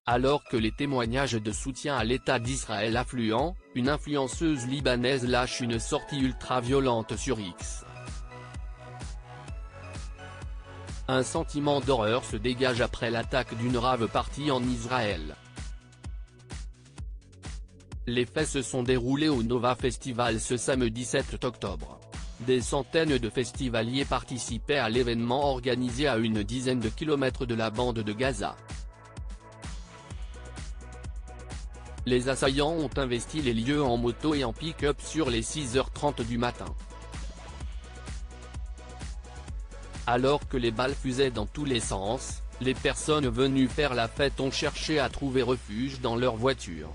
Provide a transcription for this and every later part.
Alors que les témoignages de soutien à l'État d'Israël affluent, une influenceuse libanaise lâche une sortie ultra-violente sur X. Un sentiment d'horreur se dégage après l'attaque d'une rave party en Israël. Les faits se sont déroulés au Nova Festival ce samedi 7 octobre. Des centaines de festivaliers participaient à l'événement organisé à une dizaine de kilomètres de la bande de Gaza. Les assaillants ont investi les lieux en moto et en pick-up sur les 6h30 du matin. Alors que les balles fusaient dans tous les sens, les personnes venues faire la fête ont cherché à trouver refuge dans leur voiture.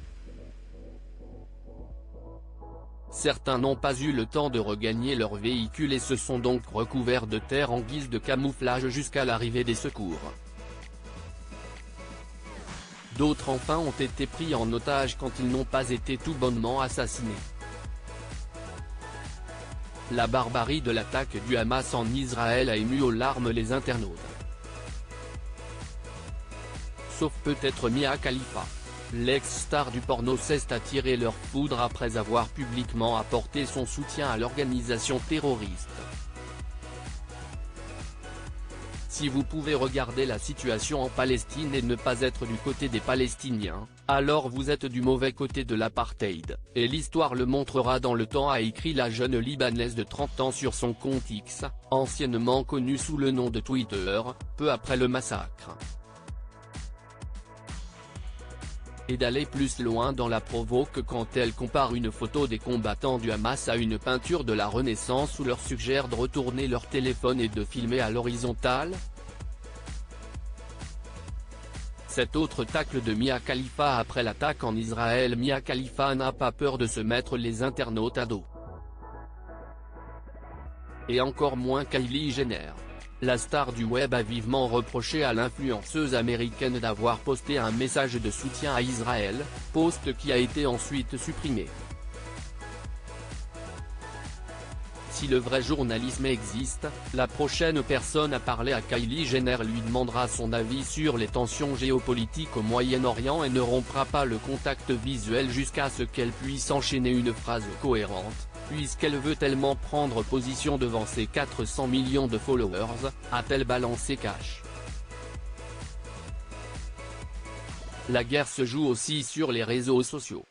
Certains n'ont pas eu le temps de regagner leur véhicule et se sont donc recouverts de terre en guise de camouflage jusqu'à l'arrivée des secours. D'autres enfin ont été pris en otage quand ils n'ont pas été tout bonnement assassinés. La barbarie de l'attaque du Hamas en Israël a ému aux larmes les internautes. Sauf peut-être Mia Khalifa. L'ex-star du porno s'est attiré leur foudre après avoir publiquement apporté son soutien à l'organisation terroriste. Si vous pouvez regarder la situation en Palestine et ne pas être du côté des Palestiniens, alors vous êtes du mauvais côté de l'apartheid, et l'histoire le montrera dans le temps, a écrit la jeune Libanaise de 30 ans sur son compte X, anciennement connu sous le nom de Twitter, peu après le massacre. Et d'aller plus loin dans la provoque quand elle compare une photo des combattants du Hamas à une peinture de la Renaissance ou leur suggère de retourner leur téléphone et de filmer à l'horizontale. Cet autre tacle de Mia Khalifa après l'attaque en Israël. Mia Khalifa n'a pas peur de se mettre les internautes à dos. Et encore moins Kylie Jenner. La star du web a vivement reproché à l'influenceuse américaine d'avoir posté un message de soutien à Israël, post qui a été ensuite supprimé. Si le vrai journalisme existe, la prochaine personne à parler à Kylie Jenner lui demandera son avis sur les tensions géopolitiques au Moyen-Orient et ne rompra pas le contact visuel jusqu'à ce qu'elle puisse enchaîner une phrase cohérente, puisqu'elle veut tellement prendre position devant ses 400 millions de followers, a-t-elle balancé cash. La guerre se joue aussi sur les réseaux sociaux.